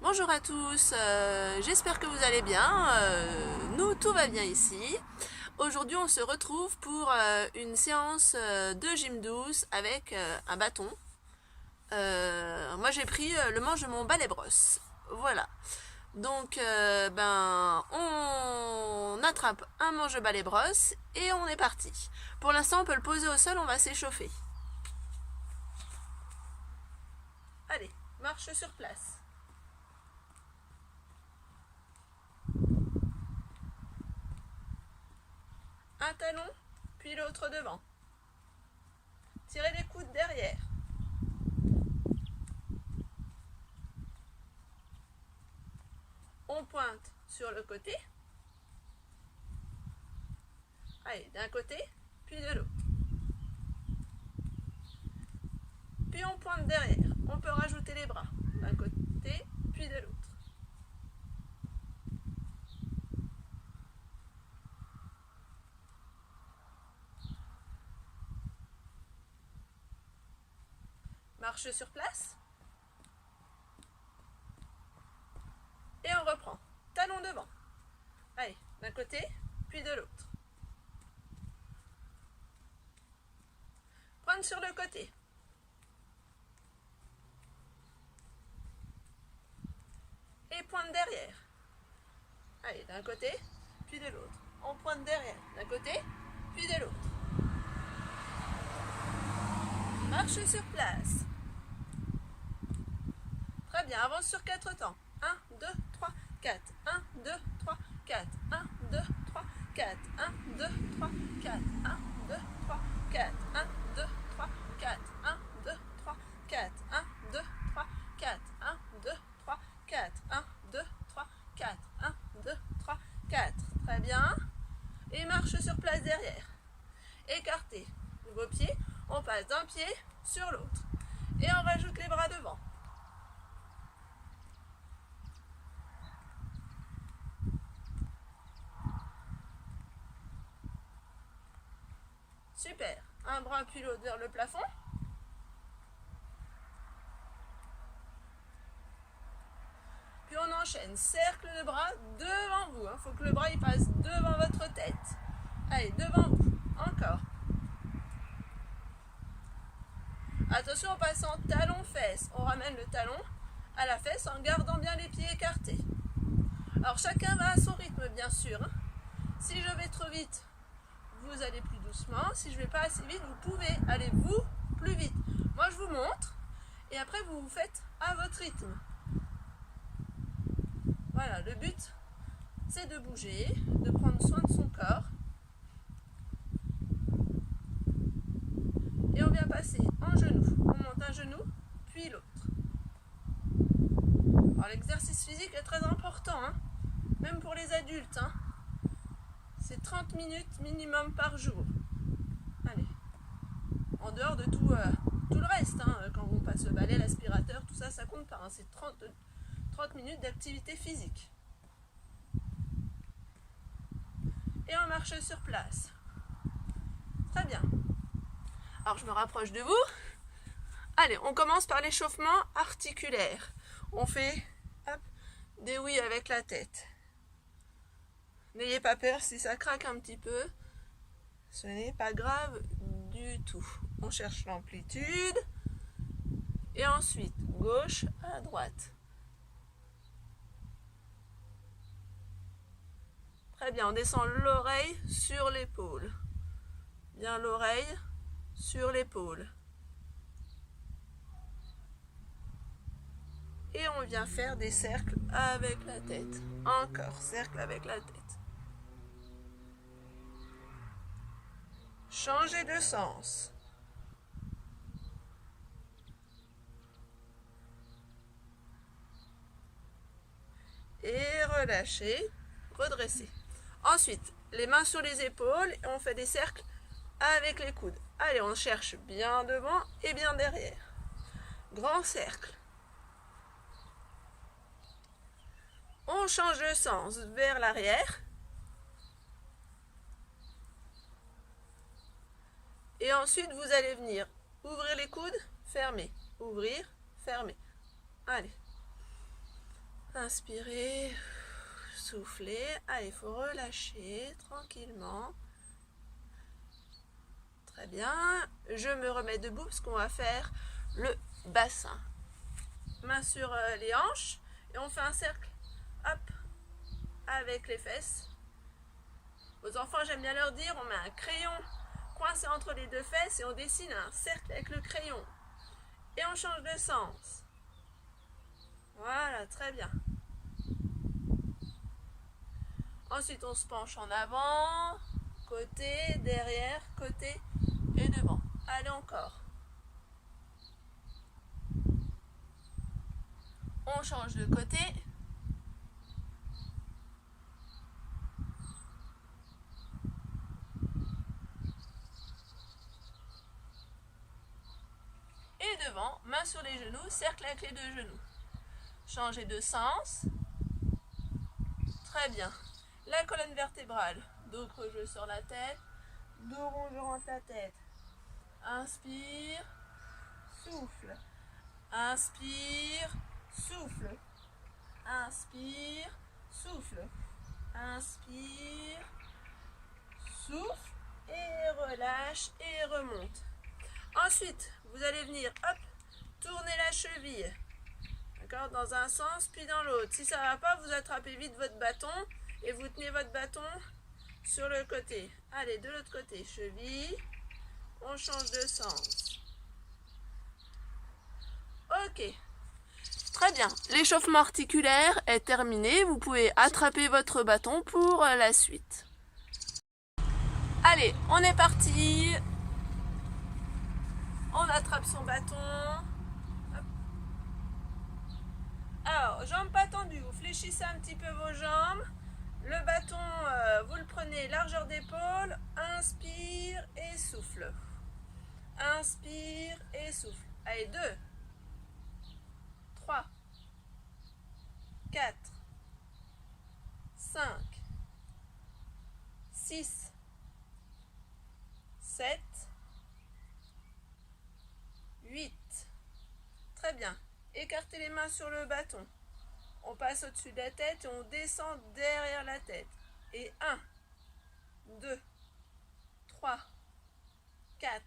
Bonjour à tous, j'espère que vous allez bien. Nous, tout va bien ici. Aujourd'hui, on se retrouve pour une séance de gym douce avec un bâton. Moi, j'ai pris le manche de mon balai brosse. Voilà. Donc, on attrape un manche de balai brosse et on est parti. Pour l'instant, on peut le poser au sol, on va s'échauffer. Allez, marche sur place. Un talon, puis l'autre devant. Tirez les coudes derrière. On pointe sur le côté. Allez, d'un côté, puis de l'autre. Puis on pointe derrière. On peut rajouter les bras. D'un côté, puis de l'autre. Marche sur place. Et on reprend. Talon devant. Allez, d'un côté, puis de l'autre. Pointe sur le côté. Et pointe derrière. Allez, d'un côté, puis de l'autre. On pointe derrière. D'un côté, puis de l'autre. Marche sur place. Très bien, avance sur 4 temps. 1, 2, 3, 4. 1, 2, 3, 4. 1, 2, 3, 4. 1, 2, 3, 4. 1, 2, 3, 4. 1, 2, 3, 4. 1, 2, 3, 4. 1, 2, 3, 4. 1, 2, 3, 4. 1, 2, 3, 4. 1, 2, 3, 4. Très bien. Et marche sur place derrière. Écartez vos pieds. On passe d'un pied sur l'autre. Et on rajoute les bras devant. Super. Un bras puis l'autre vers le plafond. Puis on enchaîne. Cercle de bras devant vous. Il faut que le bras il passe devant votre tête. Allez, devant vous. Encore. Attention en passant talon-fesse. On ramène le talon à la fesse en gardant bien les pieds écartés. Alors chacun va à son rythme bien sûr. Si je vais trop vite, vous allez plus doucement. Si je ne vais pas assez vite, vous pouvez aller vous plus vite. Moi je vous montre et après vous faites à votre rythme. Voilà, le but c'est de bouger, de prendre soin de son corps. Et on vient passer en genou. On monte un genou, puis l'autre. Alors l'exercice physique est très important, même pour les adultes. C'est 30 minutes minimum par jour. Allez. En dehors de tout le reste, quand on passe le balai, l'aspirateur, tout ça, ça compte pas. C'est 30 minutes d'activité physique. Et on marche sur place. Très bien. Alors je me rapproche de vous. Allez, on commence par l'échauffement articulaire. On fait des oui avec la tête. N'ayez pas peur si ça craque un petit peu. Ce n'est pas grave du tout. On cherche l'amplitude. Et ensuite, gauche à droite. Très bien, on descend l'oreille sur l'épaule. Bien l'oreille sur l'épaule. Et on vient faire des cercles avec la tête. Encore, cercle avec la tête. Changez de sens. Et relâchez, redressez. Ensuite, les mains sur les épaules et on fait des cercles avec les coudes. Allez, on cherche bien devant et bien derrière. Grand cercle. On change de sens vers l'arrière. Et ensuite, vous allez venir ouvrir les coudes, fermer, ouvrir, fermer. Allez. Inspirez, soufflez. Allez, il faut relâcher tranquillement. Très bien. Je me remets debout parce qu'on va faire le bassin. Main sur les hanches et on fait un cercle. Hop, avec les fesses. Aux enfants, j'aime bien leur dire, on met un crayon coincé entre les deux fesses et on dessine un cercle avec le crayon. Et on change de sens. Voilà, très bien. Ensuite, on se penche en avant, côté, derrière, côté et devant. Allez, encore. On change de côté. Et devant, main sur les genoux, cercle avec les deux genoux. Changez de sens. Très bien. La colonne vertébrale. Dos creux, je sors la tête. Dos rond, je rentre la tête. Inspire. Souffle. Inspire. Souffle. Inspire. Souffle. Inspire. Souffle. Et relâche et remonte. Ensuite, vous allez venir, hop, tourner la cheville. D'accord, dans un sens, puis dans l'autre. Si ça ne va pas, vous attrapez vite votre bâton et vous tenez votre bâton sur le côté. Allez, de l'autre côté, cheville. On change de sens. Ok. Très bien. L'échauffement articulaire est terminé. Vous pouvez attraper votre bâton pour la suite. Allez, on est parti. On attrape son bâton. Hop. Alors, jambes pas tendues. Vous fléchissez un petit peu vos jambes. Le bâton, vous le prenez largeur d'épaule. Inspire et souffle. Inspire et souffle. Allez, 2, 3, 4, 5, 6, 7, 8. Très bien. Écartez les mains sur le bâton. On passe au-dessus de la tête et on descend derrière la tête. Et 1, 2, 3, 4,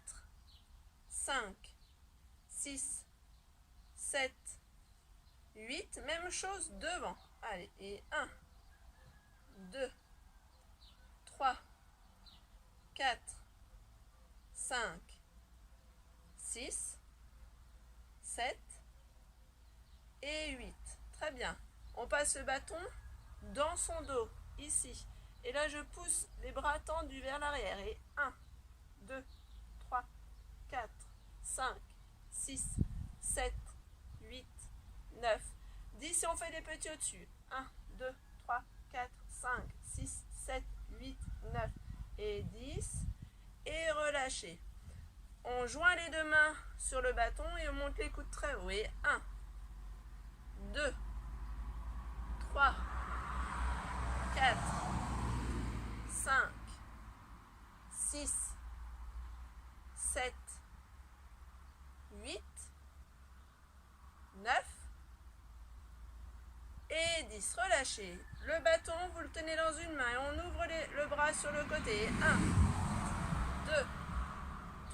5, 6, 7, 8. Même chose devant. Allez, et 1, 2, 3, 4, 5, 6, 7 et 8. Très bien. On passe le bâton dans son dos, ici. Et là, je pousse les bras tendus vers l'arrière. Et 1, 2, 3, 4, 5, 6, 7, 8, 9, 10. Et on fait des petits au-dessus. 1, 2, 3, 4, 5, 6, 7, 8, 9 et 10. Et relâchez. On joint les deux mains sur le bâton et on monte les coudes très haut. Et 1, 2, 3, 4, 5, 6, 7, 8, 9 et 10. Relâchez. Le bâton, vous le tenez dans une main et on ouvre le bras sur le côté. 1, 2,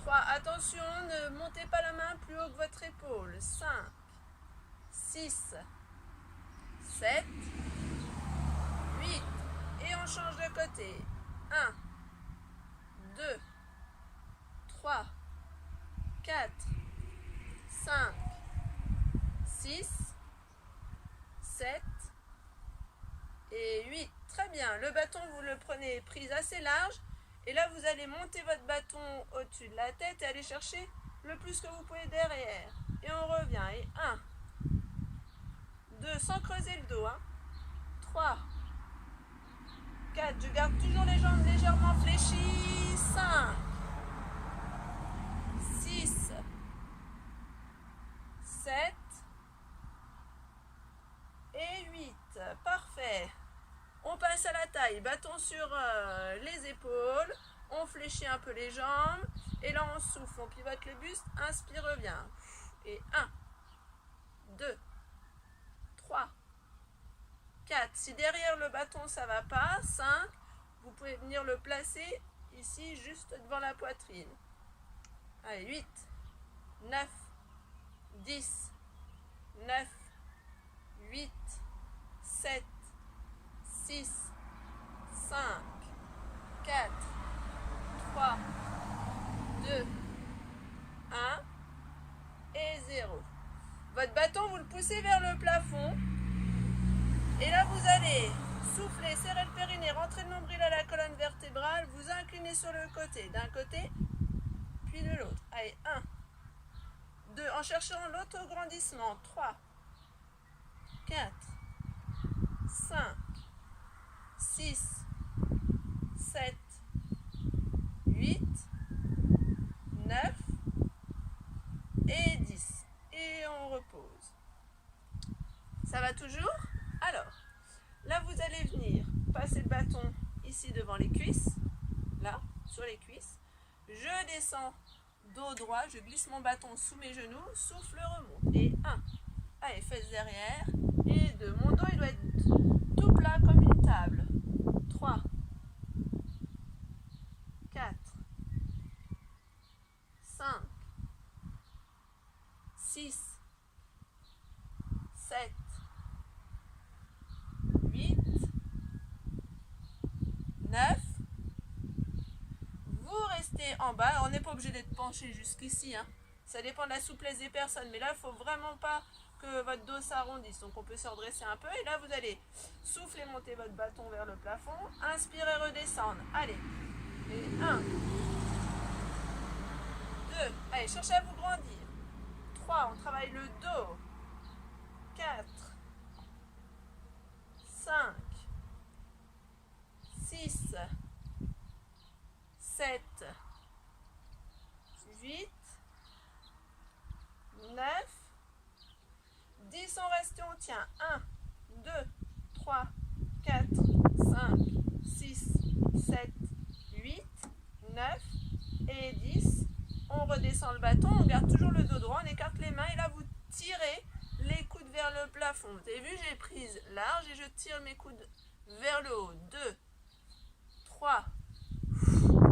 3. Attention, ne montez pas la main plus haut que votre épaule. 5, 6, 7, 8. Et on change de côté. 1, 2, 3, 4, 5, 6, 7 et 8. Très bien. Le bâton, vous le prenez prise assez large. Et là, vous allez monter votre bâton au-dessus de la tête et aller chercher le plus que vous pouvez derrière. Et on revient. Et 1, 2, sans creuser le dos. 3, 4, je garde toujours les jambes légèrement fléchies. 5, 6, 7 et 8. Parfait. On passe à la taille, bâton sur les épaules, on fléchit un peu les jambes, et là on souffle, on pivote le buste, inspire, revient. Et 1, 2, 3, 4. Si derrière le bâton ça va pas, 5. Vous pouvez venir le placer ici juste devant la poitrine. Allez, 8, 9, 10, 9, 8, 7, 6, 5, 4, 3, 2, 1 et 0. Votre bâton, vous le poussez vers le plafond. Et là, vous allez souffler, serrer le périnée, rentrer le nombril à la colonne vertébrale, vous inclinez sur le côté, d'un côté, puis de l'autre. Allez, 1, 2, en cherchant l'autograndissement, 3, 4, 5, 6, 7, 8, 9 et 10. Et on repose. Ça va toujours? Alors, là vous allez venir passer le bâton ici devant les cuisses, là, sur les cuisses. Je descends dos droit, je glisse mon bâton sous mes genoux, souffle, remonte. Et 1, allez, fesses derrière. Et 2, mon dos il doit être tout plat comme une table. 3, 4, 5, 6, 7, 8, 9. Vous restez en bas. On n'est pas obligé d'être penché jusqu'ici. Hein. Ça dépend de la souplesse des personnes. Mais là, il ne faut vraiment pas que votre dos s'arrondisse. Donc, on peut se redresser un peu. Et là, vous allez souffler, monter votre bâton vers le plafond. Inspirez, redescendre. Allez. Et 1, 2. Allez, cherchez à vous grandir. 3, on travaille le dos. 4, 5, 6, 7, 8, 9, 10, on reste, on tient. 1, 2, 3, 4, 5, 6, 7, 8, 9 et 10. On redescend le bâton, on garde toujours le dos droit, on écarte les mains et là vous tirez les coudes vers le plafond. Vous avez vu, j'ai prise large et je tire mes coudes vers le haut. 2, 3,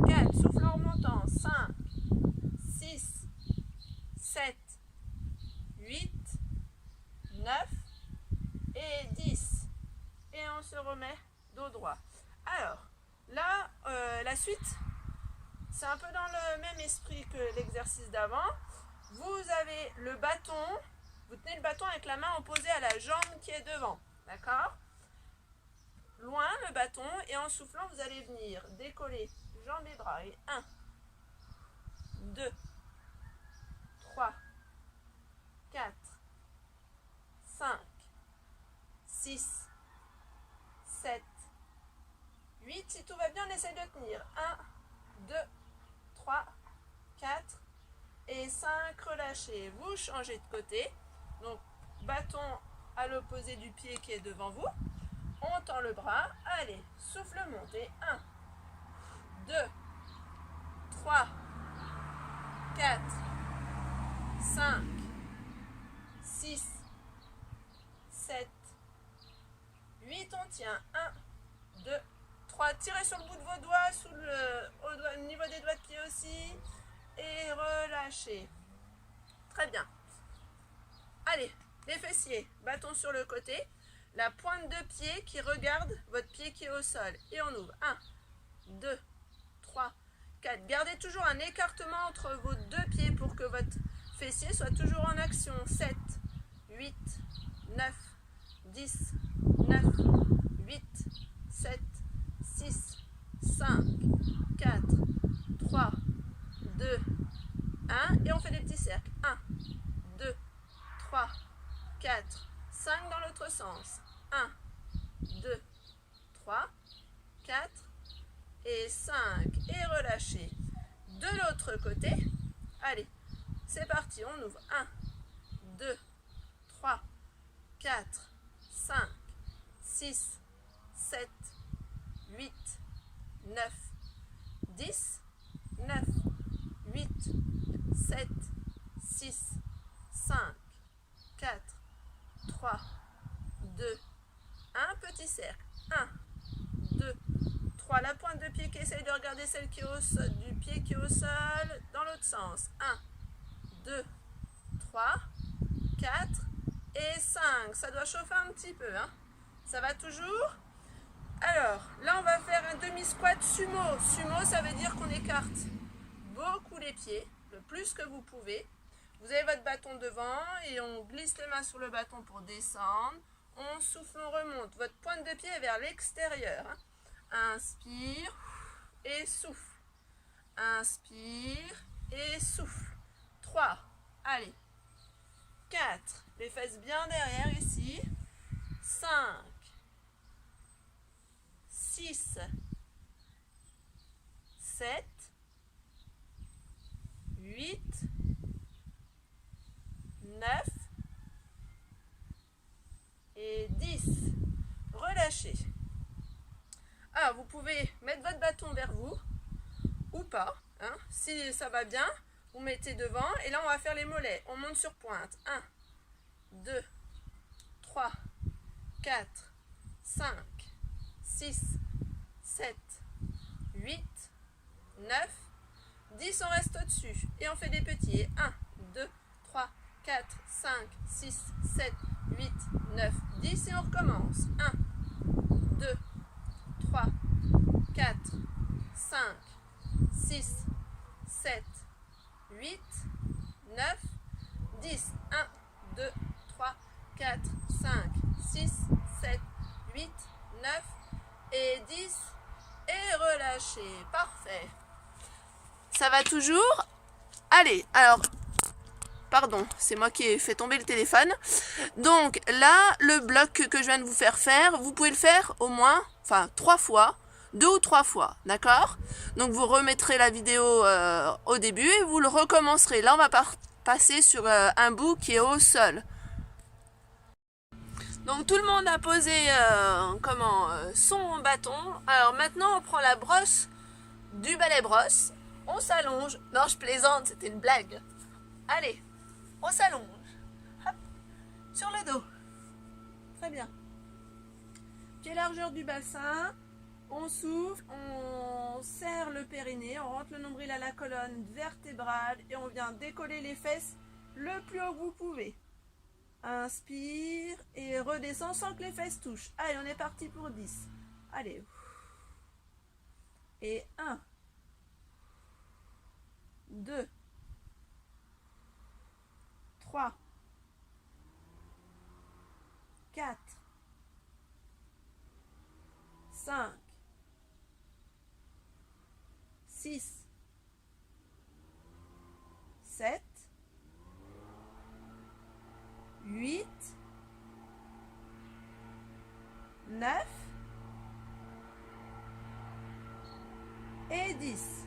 4, souffle en remontant. 5, 6, 7, 8, 9 et 10. Et on se remet dos droit. Alors, là, la suite, c'est un peu dans le même esprit que l'exercice d'avant. Vous avez le bâton, vous tenez le bâton avec la main opposée à la jambe qui est devant. D'accord? Loin le bâton et en soufflant, vous allez venir décoller jambes et bras. Et 1, 2, 3, 4, 5, 6, 7, 8. Si tout va bien, on essaie de tenir. 1, 2, 3, 4 et 5. Relâchez. Vous changez de côté. Donc, bâton à l'opposé du pied qui est devant vous. On tend le bras. Allez, souffle, montez. 1, 2, 3, 4, 5, 6, 7, 8. On tient. 1, 2, 3. Tirez sur le bout de vos doigts, au niveau des doigts de pied aussi. Et relâchez. Très bien. Allez, les fessiers, bâton sur le côté. La pointe de pied qui regarde votre pied qui est au sol. Et on ouvre. 1, 2, 3, 4. Gardez toujours un écartement entre vos deux pieds pour que votre fessier soit toujours en action. 7, 8, 9, 10, 9, 8, 7, 6, 5, 4, 3, 2, 1. Et on fait des petits cercles. 1, 2, 3, 4, 5 dans l'autre sens. 1, 2, 3, 4 et 5. Et relâchez. De l'autre côté, allez, c'est parti. On ouvre. 1, 2, 3, 4, 5, 6, 7, 8, 9, 10, 9, 8, 7, 6, 5, 4, 3, 2, 1. Petit regarder celle qui est au sol, du pied qui est au sol, dans l'autre sens. 1, 2, 3, 4 et 5. Ça doit chauffer un petit peu, hein. Ça va toujours? Alors, là, on va faire un demi-squat sumo. Sumo, ça veut dire qu'on écarte beaucoup les pieds, le plus que vous pouvez. Vous avez votre bâton devant et on glisse les mains sur le bâton pour descendre. On souffle, on remonte. Votre pointe de pied est vers l'extérieur, hein. Inspire et souffle. Inspire et souffle. 3. Allez. 4. Les fesses bien derrière ici. 5. 6. 7. 8. 9. Et 10. Relâchez. Alors, vous pouvez mettre votre bâton vers vous ou pas. Hein. Si ça va bien, vous mettez devant. Et là, on va faire les mollets. On monte sur pointe. 1, 2, 3, 4, 5, 6, 7, 8, 9, 10. On reste au-dessus. Et on fait des petits. 1, 2, 3, 4, 5, 6, 7, 8, 9, 10. Et on recommence. 1, 2, 3, 4, 5, 6, 7, 8, 9, 10. 1, 2, 3, 4, 5, 6, 7, 8, 9 et 10. Et relâchez. Parfait. Ça va toujours? Allez, alors... Pardon, c'est moi qui ai fait tomber le téléphone. Donc là, le bloc que je viens de vous faire, vous pouvez le faire au moins, 3 fois, 2 ou 3 fois, d'accord? Donc vous remettrez la vidéo au début et vous le recommencerez. Là, on va passer sur un bout qui est au sol. Donc tout le monde a posé son bâton. Alors maintenant, on prend la brosse du balai brosse. On s'allonge. Non, je plaisante, c'était une blague. Allez. On s'allonge. Hop. Sur le dos. Très bien. Pied largeur du bassin. On souffle. On serre le périnée. On rentre le nombril à la colonne vertébrale. Et on vient décoller les fesses le plus haut que vous pouvez. Inspire. Et redescend sans que les fesses touchent. Allez, on est parti pour 10. Allez. Et 1. 2. 3, 4, 5, 6, 7, 8, 9 et 10.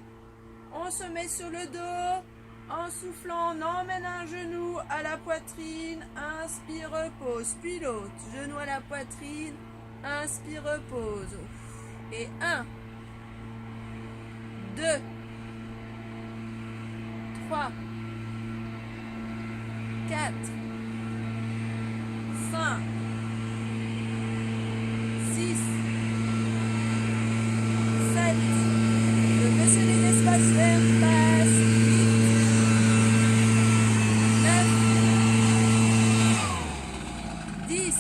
On se met sur le dos. En soufflant, on emmène un genou à la poitrine, inspire, repose, puis l'autre, genou à la poitrine, inspire, repose. Et 1, 2, 3, 4, 5, 6, 7, je baisse les espaces vers passe. 10.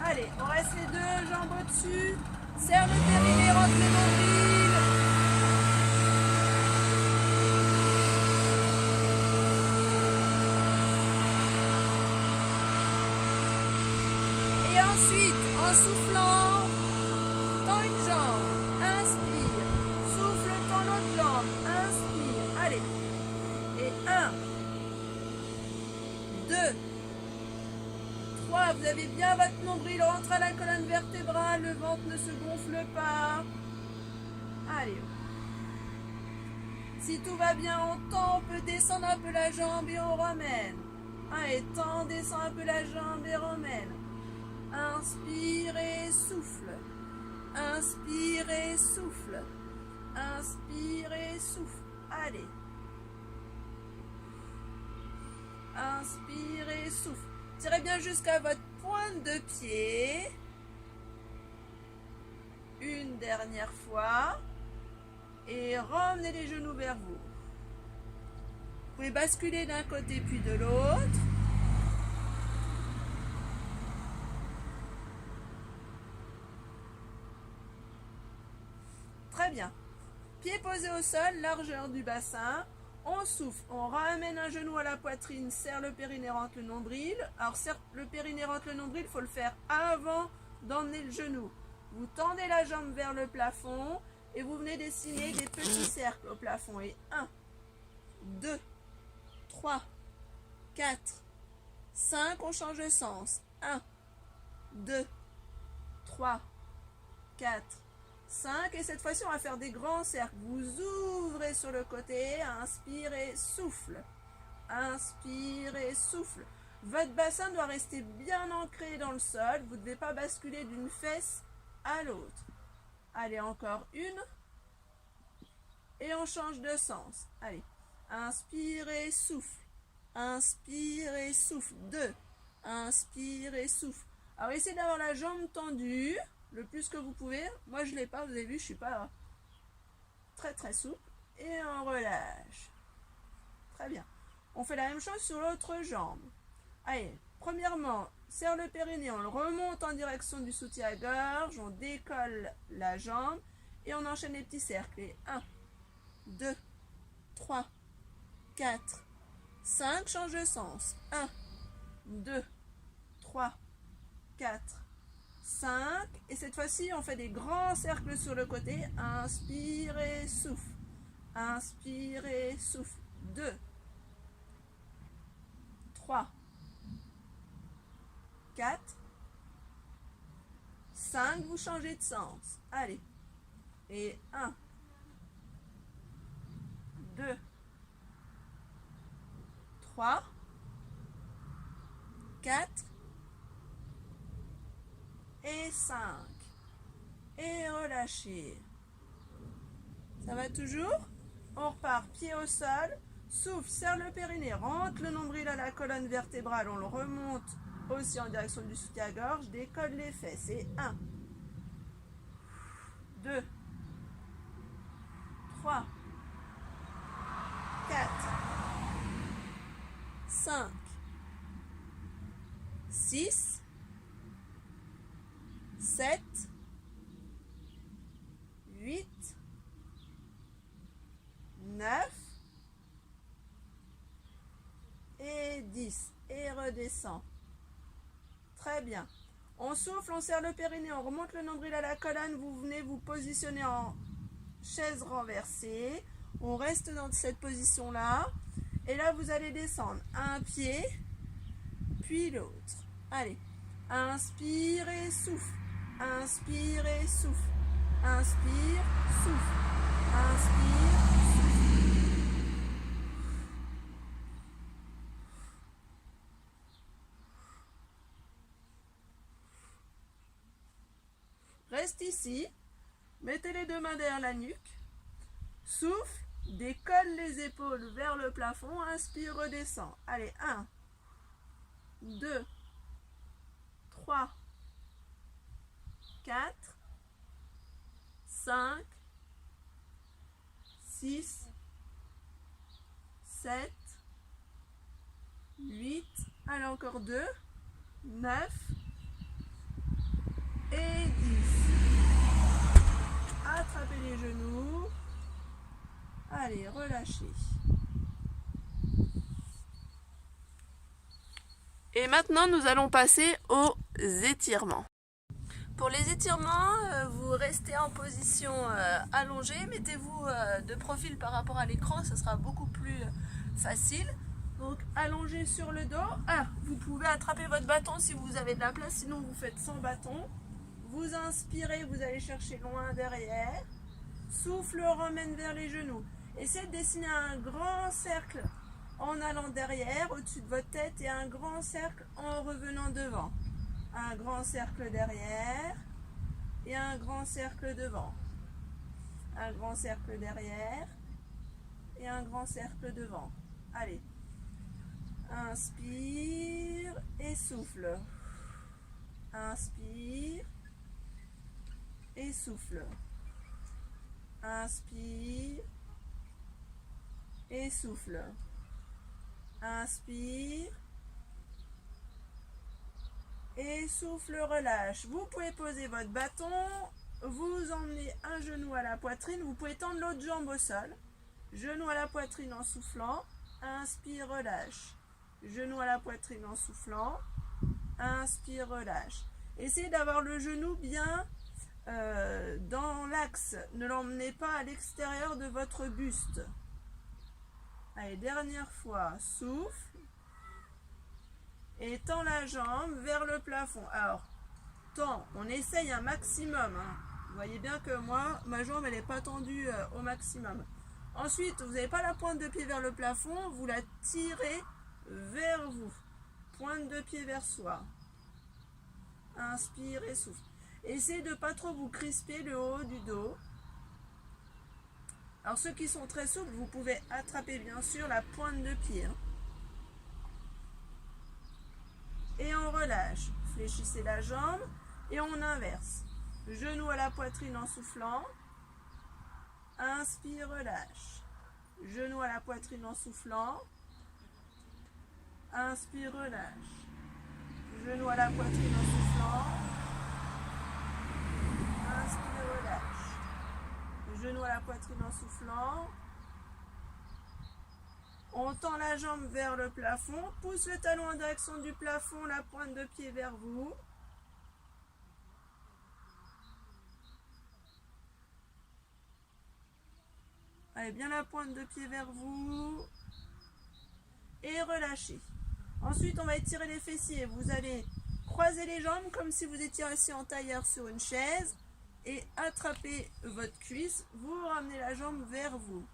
Allez, on reste les deux jambes au-dessus. Serre le périnée, rentre le nombril. Et ensuite, en soufflant, tends une jambe. Inspire. Souffle, tends l'autre jambe. Inspire. Allez. Et 1, 2, 3, vous avez bien votre nombril, rentre à la colonne vertébrale, le ventre ne se gonfle pas. Allez. Si tout va bien, on tend, on peut descendre un peu la jambe et on ramène. Allez, tend, descend un peu la jambe et ramène. Inspire et souffle. Inspire et souffle. Inspire et souffle. Allez. Inspire et souffle. Tirez bien jusqu'à votre pointe de pied. Une dernière fois. Et ramenez les genoux vers vous. Vous pouvez basculer d'un côté puis de l'autre. Très bien. Pieds posés au sol, largeur du bassin. On souffle, on ramène un genou à la poitrine, serre le périnée, rentre le nombril. Alors serre le périnée, rentre le nombril, il faut le faire avant d'emmener le genou. Vous tendez la jambe vers le plafond et vous venez dessiner des petits cercles au plafond. Et 1, 2, 3, 4, 5, on change de sens. 1, 2, 3, 4, 5. Et cette fois-ci, on va faire des grands cercles. Vous ouvrez sur le côté, inspirez, souffle. Inspirez, souffle. Votre bassin doit rester bien ancré dans le sol. Vous ne devez pas basculer d'une fesse à l'autre. Allez, encore une. Et on change de sens. Allez. Inspirez, souffle. Inspirez, souffle. 2. Inspirez, souffle. Alors, essayez d'avoir la jambe tendue le plus que vous pouvez. Moi, je ne l'ai pas. Vous avez vu, je ne suis pas très souple. Et on relâche. Très bien. On fait la même chose sur l'autre jambe. Allez, premièrement, serre le périnée, on le remonte en direction du soutien-gorge, on décolle la jambe et on enchaîne les petits cercles. Et 1, 2, 3, 4, 5, change de sens. 1, 2, 3, 4, 5. Et cette fois-ci, on fait des grands cercles sur le côté. Inspirez, souffle. Inspirez, souffle. 2, 3, 4, 5, vous changez de sens. Allez. Et 1, 2, 3, 4 et 5. Et relâchez. Ça va toujours? On repart, pied au sol. Souffle, serre le périnée, rentre le nombril à la colonne vertébrale. On le remonte aussi en direction du soutien-gorge. Décolle les fesses. Et 1, 2, 3, 4, 5, 6, 7, 8, 9 et 10. Et redescend. Très bien. On souffle, on serre le périnée, on remonte le nombril à la colonne. Vous venez vous positionner en chaise renversée. On reste dans cette position-là. Et là, vous allez descendre un pied, puis l'autre. Allez. Inspirez, souffle. Inspirez, souffle. Inspire, souffle. Inspire, souffle. Reste ici. Mettez les deux mains derrière la nuque. Souffle. Décolle les épaules vers le plafond. Inspire, redescend. Allez, 1, 2, 3, 4, 5, 6, 7, 8, allez encore 2, 9 et 10. Attrapez les genoux. Allez, relâchez. Et maintenant, nous allons passer aux étirements. Pour les étirements, vous restez en position allongée. Mettez-vous de profil par rapport à l'écran, ce sera beaucoup plus facile. Donc, allongé sur le dos. Vous pouvez attraper votre bâton si vous avez de la place, sinon vous faites sans bâton. Vous inspirez, vous allez chercher loin derrière. Souffle, ramène vers les genoux. Essayez de dessiner un grand cercle en allant derrière, au-dessus de votre tête, et un grand cercle en revenant devant. Un grand cercle derrière et un grand cercle devant. Un grand cercle derrière et un grand cercle devant. Allez. Inspire et souffle. Inspire et souffle. Inspire et souffle. Inspire et souffle, relâche. Vous pouvez poser votre bâton, vous emmenez un genou à la poitrine, vous pouvez tendre l'autre jambe au sol. Genou à la poitrine en soufflant, inspire, relâche. Genou à la poitrine en soufflant, inspire, relâche. Essayez d'avoir le genou bien dans l'axe, ne l'emmenez pas à l'extérieur de votre buste. Allez, dernière fois, souffle et tend la jambe vers le plafond. Alors, tend, on essaye un maximum. Vous voyez bien que moi, ma jambe, elle n'est pas tendue au maximum. Ensuite, vous n'avez pas la pointe de pied vers le plafond, vous la tirez vers vous. Pointe de pied vers soi. Inspire et souffle. Essayez de ne pas trop vous crisper le haut du dos. Alors ceux qui sont très souples, vous pouvez attraper bien sûr la pointe de pied. Et on relâche. Fléchissez la jambe et on inverse. Genou à la poitrine en soufflant. Inspire, relâche. Genou à la poitrine en soufflant. Inspire, relâche. Genou à la poitrine en soufflant. Inspire, relâche. Genou à la poitrine en soufflant. On tend la jambe vers le plafond. Pousse le talon en direction du plafond, la pointe de pied vers vous. Allez, bien la pointe de pied vers vous. Et relâchez. Ensuite, on va étirer les fessiers. Vous allez croiser les jambes comme si vous étiez assis en tailleur sur une chaise. Et attraper votre cuisse. Vous ramenez la jambe vers vous.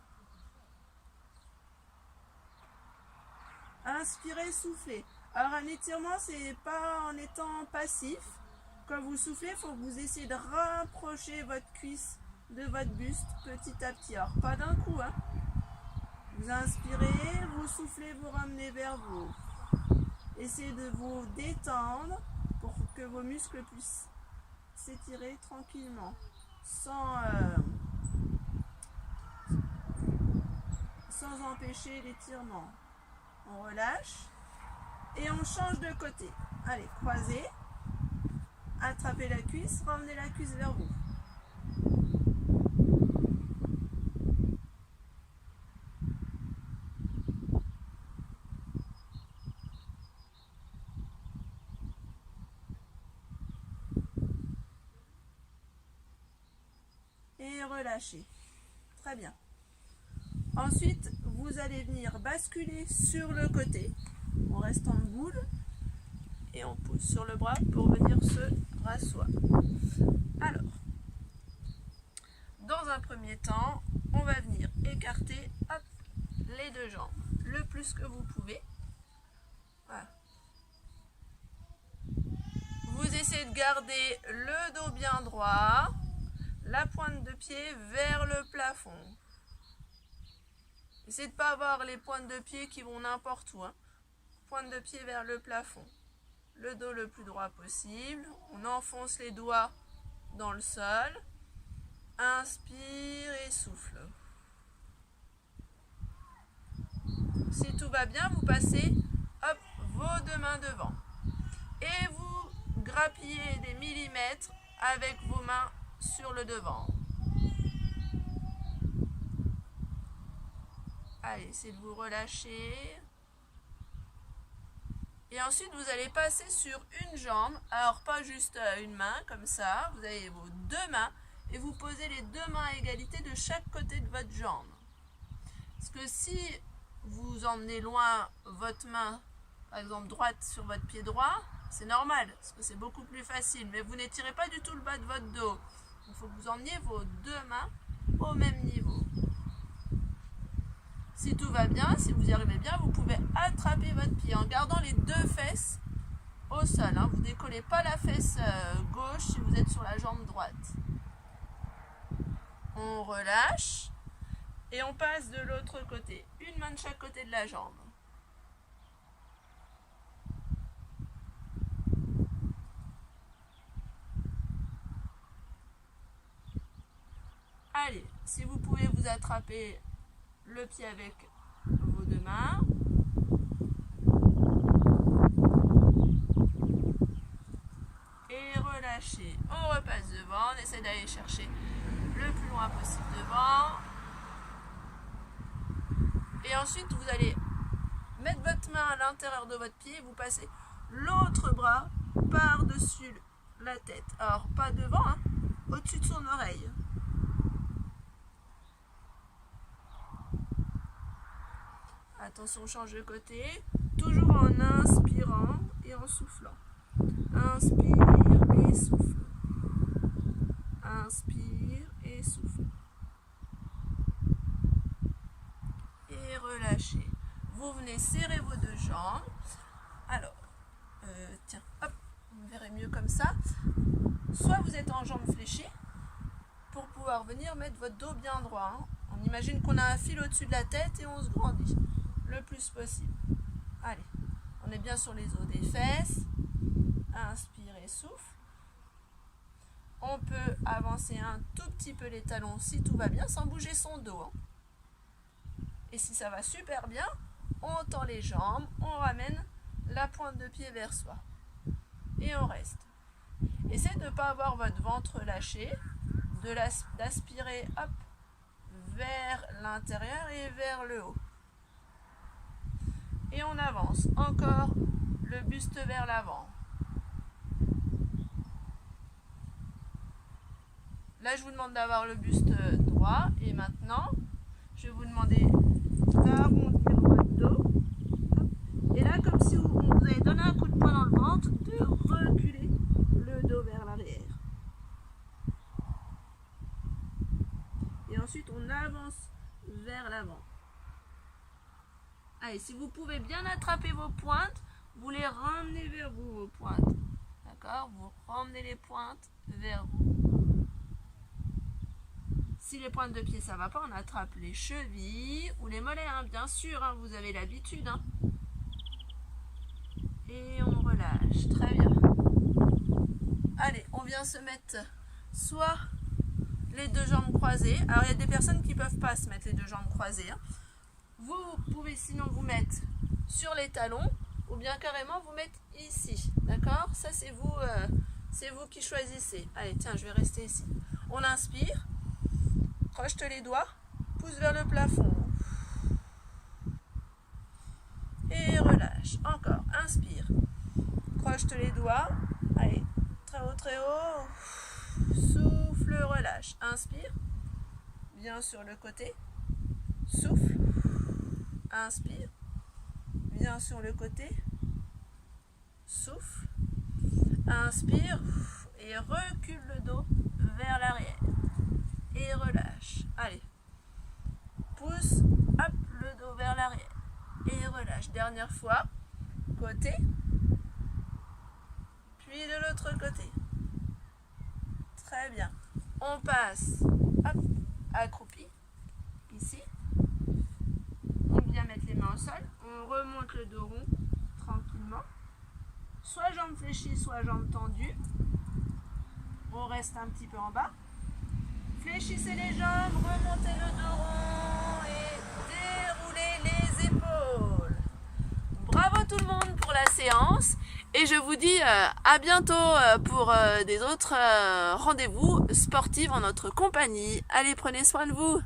Inspirez, soufflez. Alors un étirement, c'est pas en étant passif. Quand vous soufflez, il faut que vous essayez de rapprocher votre cuisse de votre buste petit à petit. Alors pas d'un coup. Vous inspirez, vous soufflez, vous ramenez vers vous. Essayez de vous détendre pour que vos muscles puissent s'étirer tranquillement. Sans empêcher l'étirement. On relâche et on change de côté. Allez, croisez, attrapez la cuisse, ramenez la cuisse vers vous. Et relâchez. Très bien. Ensuite, vous allez venir basculer sur le côté. On reste en boule et on pousse sur le bras pour venir se rasseoir. Alors, dans un premier temps, on va venir écarter les deux jambes le plus que vous pouvez. Voilà. Vous essayez de garder le dos bien droit, la pointe de pied vers le plafond. Essayez de ne pas avoir les pointes de pied qui vont n'importe où. Pointe de pied vers le plafond. Le dos le plus droit possible. On enfonce les doigts dans le sol. Inspire et souffle. Si tout va bien, vous passez vos deux mains devant. Et vous grappillez des millimètres avec vos mains sur le devant. Allez, essayez de vous relâcher. Et ensuite, vous allez passer sur une jambe. Alors, pas juste une main, comme ça. Vous avez vos deux mains. Et vous posez les deux mains à égalité de chaque côté de votre jambe. Parce que si vous emmenez loin votre main, par exemple droite sur votre pied droit, c'est normal. Parce que c'est beaucoup plus facile. Mais vous n'étirez pas du tout le bas de votre dos. Il faut que vous emmeniez vos deux mains au même niveau. Si tout va bien, si vous y arrivez bien, vous pouvez attraper votre pied en gardant les deux fesses au sol. Vous ne décollez pas la fesse gauche si vous êtes sur la jambe droite. On relâche et on passe de l'autre côté. Une main de chaque côté de la jambe. Allez, si vous pouvez vous attraper le pied avec vos deux mains. Et relâchez. On repasse devant, on essaie d'aller chercher le plus loin possible devant. Et ensuite, vous allez mettre votre main à l'intérieur de votre pied et vous passez l'autre bras par-dessus la tête. Alors, pas devant, hein, au-dessus de son oreille. Attention, on change de côté. Toujours en inspirant et en soufflant. Inspire et souffle. Inspire et souffle. Et relâchez. Vous venez serrer vos deux jambes. Alors, tiens, hop, vous verrez mieux comme ça. Soit vous êtes en jambes fléchies pour pouvoir venir mettre votre dos bien droit. Hein. On imagine qu'on a un fil au-dessus de la tête et on se grandit le plus possible. Allez, on est bien sur les os des fesses. Inspire et souffle. On peut avancer un tout petit peu les talons si tout va bien sans bouger son dos. Hein. Et si ça va super bien, on tend les jambes, on ramène la pointe de pied vers soi. Et on reste. Essayez de ne pas avoir votre ventre lâché, d'aspirer hop, vers l'intérieur et vers le haut. Et on avance. Encore le buste vers l'avant. Là, je vous demande d'avoir le buste droit. Et maintenant, je vais vous demander d'arrondir votre dos. Et là, comme si vous avez donné un coup de poing dans le ventre, de reculer le dos vers l'arrière. Et ensuite, on avance vers l'avant. Allez, si vous pouvez bien attraper vos pointes, vous les ramenez vers vous, vos pointes. D'accord? Vous ramenez les pointes vers vous. Si les pointes de pied, ça ne va pas, on attrape les chevilles ou les mollets, hein, bien sûr, hein, vous avez l'habitude. Hein. Et on relâche, très bien. Allez, on vient se mettre soit les deux jambes croisées. Alors, il y a des personnes qui ne peuvent pas se mettre les deux jambes croisées. Hein. Vous pouvez sinon vous mettre sur les talons ou bien carrément vous mettre ici. D'accord? Ça, c'est vous qui choisissez. Allez, tiens, je vais rester ici. On inspire. Crochete les doigts. Pousse vers le plafond. Et relâche. Encore. Inspire. Crochete les doigts. Allez, très haut, très haut. Souffle, relâche. Inspire. Viens sur le côté. Souffle. Inspire. Viens sur le côté. Souffle. Inspire. Et recule le dos vers l'arrière. Et relâche. Allez. Pousse. Hop, le dos vers l'arrière. Et relâche. Dernière fois. Côté. Puis de l'autre côté. Très bien. On passe. Hop. Accroupi. Ici. On vient mettre les mains au sol. On remonte le dos rond. Tranquillement. Soit jambes fléchies, soit jambes tendues. On reste un petit peu en bas. Fléchissez les jambes, remontez le dos rond et déroulez les épaules. Bravo tout le monde pour la séance et je vous dis à bientôt pour des autres rendez-vous sportifs en notre compagnie. Allez, prenez soin de vous.